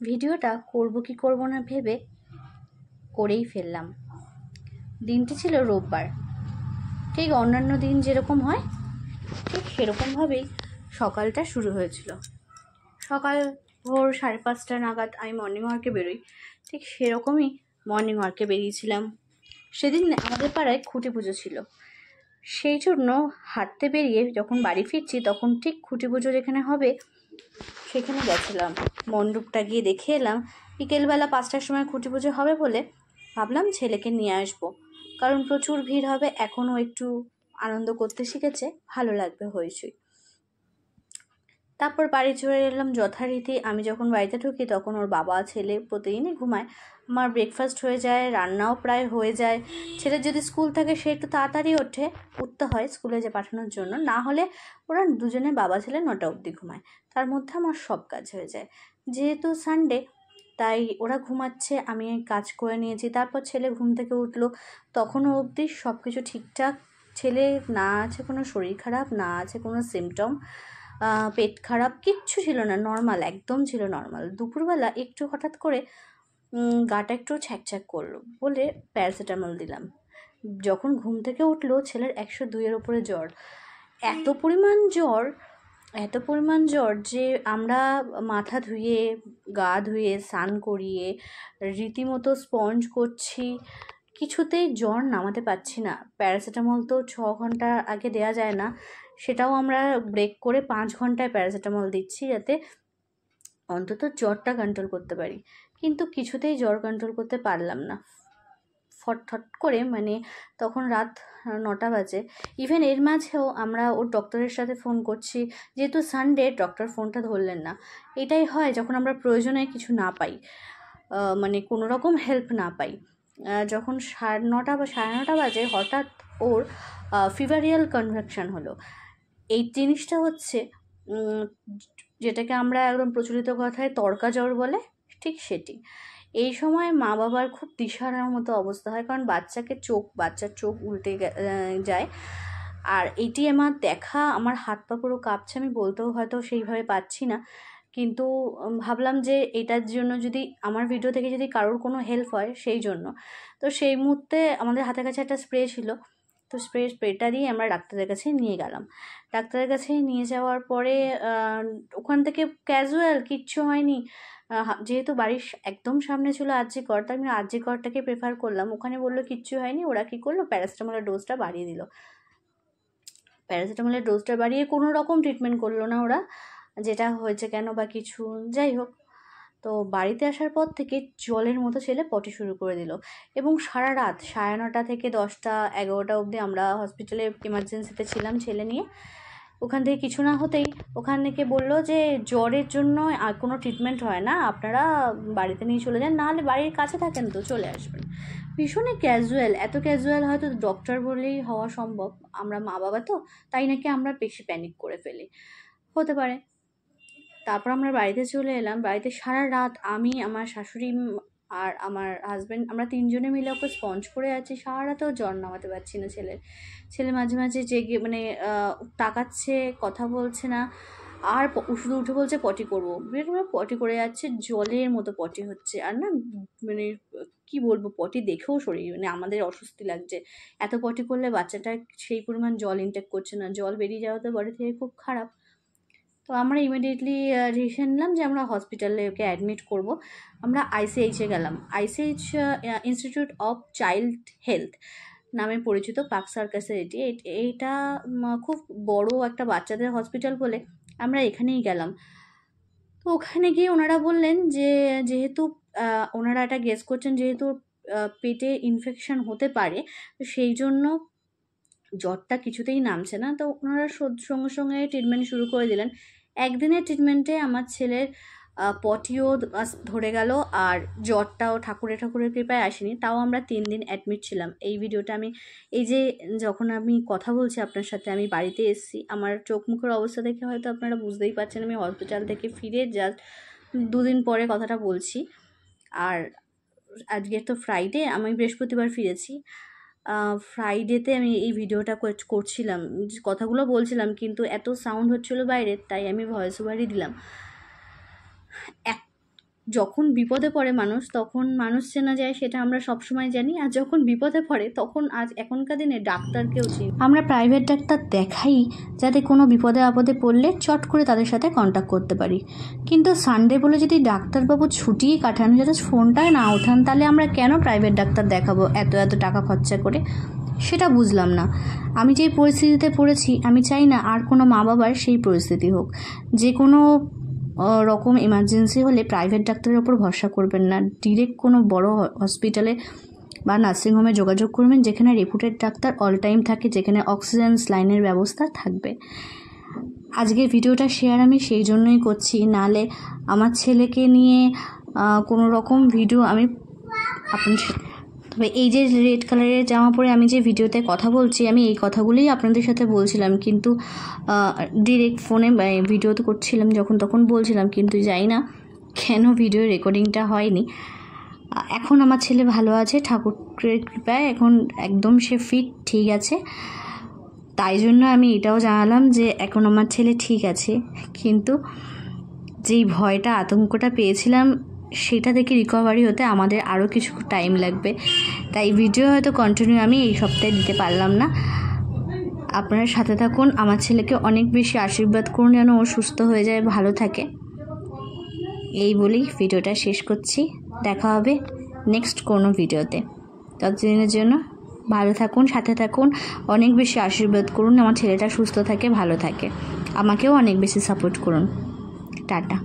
ভিডিওটা করব কি করব না ভেবে করেই ফেললাম। দিনটি ছিল রোববার। ঠিক অন্যান্য দিন যেরকম হয় ঠিক সেরকমভাবেই সকালটা শুরু হয়েছিল। সকাল ভোর 5:30 নাগাদ আমি মর্নিং ওয়ার্কে বেরোই। ঠিক সেরকমই মর্নিং ওয়ার্কে বেরিয়েছিলাম। সেদিন আমাদের পাড়ায় খুঁটি পুজো ছিল, সেই জন্য হাঁটতে বেরিয়ে যখন বাড়ি ফিরছি তখন ঠিক খুঁটি পুজো যেখানে হবে সেখানে গেছিলাম। মণ্ডপটা গিয়ে দেখে এলাম। বিকেলবেলা 5টার সময় খুঁটি পুজো হবে বলে ভাবলাম ছেলেকে নিয়ে আসবো, কারণ প্রচুর ভিড় হবে, এখনও একটু আনন্দ করতে শিখেছে, ভালো লাগবে হইচই। তারপর বাড়ি চলে এলাম যথারীতি। আমি যখন বাড়িতে ঢুকি তখন ওর বাবা ছেলে প্রতিদিনই ঘুমায়। আমার ব্রেকফাস্ট হয়ে যায়, রান্নাও প্রায় হয়ে যায়। ছেলের যদি স্কুল থাকে সে একটু তাড়াতাড়ি উঠতে হয় স্কুলে যে পাঠানোর জন্য, না হলে ওরা দুজনে বাবা ছেলে 9টা অবধি ঘুমায়। তার মধ্যে আমার সব কাজ হয়ে যায়। যেহেতু সানডে তাই ওরা ঘুমাচ্ছে, আমি কাজ করে নিয়েছি। তারপর ছেলে ঘুম থেকে উঠলো, তখনও অবধি সব কিছু ঠিকঠাক। ছেলে না আছে কোনো শরীর খারাপ, না আছে কোনো সিমটম, পেট খারাপ, কিচ্ছু ছিল না, নর্মাল, একদম ছিল নর্মাল। দুপুরবেলা একটু হঠাৎ করে গাটা একটু ছ্যাঁকছ্যাঁক করলো বলে প্যারাসিটামল দিলাম। যখন ঘুম থেকে উঠলো ছেলের 102-এর ওপরে জ্বর। এত পরিমাণ জ্বর যে আমরা মাথা ধুয়ে গা ধুয়ে স্নান করিয়ে রীতিমতো স্পঞ্জ করছি, কিছুতেই জ্বর নামাতে পারছি না। প্যারাসিটামল তো 6 ঘন্টা আগে দেওয়া যায় না, সেটাও আমরা ব্রেক করে 5 ঘন্টায় প্যারাসিটামল দিচ্ছি যাতে অন্তত জ্বরটা কন্ট্রোল করতে পারি। কিন্তু কিছুতেই জ্বর কন্ট্রোল করতে পারলাম না। ফটফট করে তখন রাত 9টা বাজে। ইভেন এর মাঝেও আমরা ওর ডক্টরের সাথে ফোন করছি, যেহেতু সানডে ডক্টর ফোনটা ধরলেন না। এটাই হয় যখন আমরা প্রয়োজনে কিছু না পাই, কোনো রকম হেল্প না পাই। যখন 9:30 বা 9:30 বাজে হঠাৎ ওর ফিভারিয়াল কনভাকশন হলো। এই জিনিসটা হচ্ছে যেটাকে আমরা একদম প্রচলিত কথায় তড়কা জ্বর বলে, ঠিক সেটি। এই সময় মা বাবার খুব দিশাহারার মতো অবস্থা হয়, কারণ বাচ্চার চোখ উল্টে যায়। আর এটি আমার দেখা, আমার হাত পা পুরো কাঁপছে। আমি বলতেও হয়তো সেইভাবে পাচ্ছি না, কিন্তু ভাবলাম যে এটার জন্য যদি আমার ভিডিও থেকে যদি কারোর কোনো হেল্প হয় সেই জন্য। তো সেই মুহূর্তে আমাদের হাতের কাছে একটা স্প্রে ছিল, তো স্প্রেটা দিয়ে আমরা ডাক্তারের কাছে নিয়ে গেলাম। ডাক্তারের কাছে নিয়ে যাওয়ার পরে ওখান থেকে ক্যাজুয়াল, কিচ্ছু হয়নি। যেহেতু বাড়ির একদম সামনে ছিল আরজি কর, তাই আমি আরজি করটাকে প্রেফার করলাম। ওখানে বললো কিচ্ছু হয়নি। ওরা কী করলো, প্যারাসিটামলের ডোজটা বাড়িয়ে দিল। প্যারাসিটামলের ডোজটা বাড়িয়ে কোনো রকম ট্রিটমেন্ট করলো না ওরা, যেটা হয়েছে কেন বা কিছু, যাই হোক। তো বাড়িতে আসার পর থেকে জলের মতো ছেলে পটি শুরু করে দিল, এবং সারা রাত 9:30 থেকে 10টা 11টা অবধি আমরা হসপিটালে এমার্জেন্সিতে ছিলাম ছেলে নিয়ে। ওখান থেকে কিছু না হতেই ওখান থেকে বললো যে জ্বরের জন্য আর কোনো ট্রিটমেন্ট হয় না, আপনারা বাড়িতে নিয়ে চলে যান, নাহলে বাড়ির কাছে থাকেন তো চলে আসবেন। ভীষণই ক্যাজুয়াল, এত ক্যাজুয়াল হয়তো ডক্টর বলেই হওয়া সম্ভব, আমরা মা বাবা তো, তাই নাকি আমরা বেশি প্যানিক করে ফেলি, হতে পারে। তারপর আমরা বাড়িতে চলে এলাম। বাড়িতে সারা রাত আমি, আমার শাশুড়ি আর আমার হাজব্যান্ড, আমরা 3জনে মিলে ওকে স্পঞ্জ করে আছি। সারা রাতেও জ্বর নামাতে পারছি না ছেলে মাঝে মাঝে জেগে তাকাচ্ছে, কথা বলছে না, আর শুধু উঠে বলছে পটি করবো। পটি করে যাচ্ছে, জলের মতো পটি হচ্ছে। আর না কি বলবো, পটি দেখেও শরীর আমাদের অস্বস্তি লাগছে। এত পটি করলে বাচ্চাটা সেই পরিমাণ জল ইনটেক করছে না, জল বেরিয়ে যাওয়া তো বডি থেকে খুব খারাপ। তো আমরা ইমিডিয়েটলি ডিসিশন নিলাম যে আমরা হসপিটালে ওকে অ্যাডমিট করব। আমরা আইসিএইচে গেলাম। ICH institute of child health নামে পরিচিত, পার্ক সার্কাসের এইটা খুব বড় একটা বাচ্চাদের হসপিটাল বলে আমরা এখানেই গেলাম। তো ওখানে গিয়ে ওনারা বললেন যে যেহেতু ওনারা এটা গেস করছেন যেহেতু পেটে ইনফেকশন হতে পারে, তো সেই জন্য জ্বরটা কিছুতেই নামছে না। তো ওনারা সঙ্গে সঙ্গে ট্রিটমেন্ট শুরু করে দিলেন। একদিনের ট্রিটমেন্টে আমার ছেলের পটিও ধরে গেল, আর জ্বরটাও ঠাকুরের কৃপায় আসেনি। তাও আমরা 3 দিন অ্যাডমিট ছিলাম। এই ভিডিওটা আমি যখন আমি কথা বলছি আপনার সাথে, আমি বাড়িতে এসেছি, আমার চোখ মুখের অবস্থা দেখে হয়তো আপনারা বুঝতেই পারছেন আমি হসপিটাল থেকে ফিরে জাস্ট 2 দিন পরে কথাটা বলছি। আর আজকে তো ফ্রাইডে, আমি বৃহস্পতিবার ফিরেছি। ফ্রাইডেতে আমি এই ভিডিওটা করছিলাম, কথাগুলো বলছিলাম, কিন্তু এত সাউন্ড হচ্ছিলো বাইরে, তাই আমি ভয়েস ওভারই দিলাম। যখন বিপদে পড়ে মানুষ, তখন মানুষ চেনা যায় সেটা আমরা সবসময় জানি, আর যখন বিপদে পড়ে তখন এখনকার দিনে ডাক্তারকেও চিনি। আমরা প্রাইভেট ডাক্তার দেখাই যাতে কোনো বিপদে আপদে পড়লে চট করে তাদের সাথে কন্ট্যাক্ট করতে পারি, কিন্তু সানডে বলে যদি ডাক্তারবাবু ছুটিই কাটান, যাতে ফোনটা না ওঠান, তাহলে আমরা কেন প্রাইভেট ডাক্তার দেখাবো এত টাকা খরচা করে? সেটা বুঝলাম না। আমি যেই পরিস্থিতিতে পড়েছি, আমি চাই না আর কোনো মা বাবার সেই পরিস্থিতি হোক। যে কোনো রকম এমার্জেন্সি হলে প্রাইভেট ডাক্তারের ওপর ভরসা করবেন না, ডিরেক্ট কোনো বড় হসপিটালে বা নার্সিংহোমে যোগাযোগ করবেন, যেখানে রেপুটেড ডাক্তার অল টাইম থাকে, যেখানে অক্সিজেন স্লাইনের ব্যবস্থা থাকবে। আজকের ভিডিওটা শেয়ার আমি সেই জন্যই করছি, নাহলে আমার ছেলেকে নিয়ে কোনো রকম ভিডিও আমি তবে এই যে রেড কালারের জামা পরে আমি যে ভিডিওতে কথা বলছি, আমি এই কথাগুলোই আপনাদের সাথে বলছিলাম, কিন্তু ডিরেক্ট ফোনে ভিডিও তো করছিলাম, যখন তখন বলছিলাম, কিন্তু জানি না কেন ভিডিও রেকর্ডিংটা হয়নি। এখন আমার ছেলে ভালো আছে ঠাকুরের কৃপায়, এখন একদম সে ফিট, ঠিক আছে। তাই জন্য আমি এটাও জানালাম যে এখন আমার ছেলে ঠিক আছে, কিন্তু যেই ভয়টা আতঙ্কটা পেয়েছিলাম সেটা থেকে রিকভারি হতে আমাদের আরও কিছু টাইম লাগবে। তাই ভিডিও হয়তো কন্টিনিউ আমি এই সপ্তাহে দিতে পারলাম না। আপনারা সাথে থাকুন, আমার ছেলেকে অনেক বেশি আশীর্বাদ করুন যেন ও সুস্থ হয়ে যায়, ভালো থাকে। এই বলেই ভিডিওটা শেষ করছি। দেখা হবে নেক্সট কোনো ভিডিওতে। ততদিনের জন্য ভালো থাকুন, সাথে থাকুন, অনেক বেশি আশীর্বাদ করুন আমার ছেলেটা সুস্থ থাকে, ভালো থাকে। আমাকেও অনেক বেশি সাপোর্ট করুন। টাটা।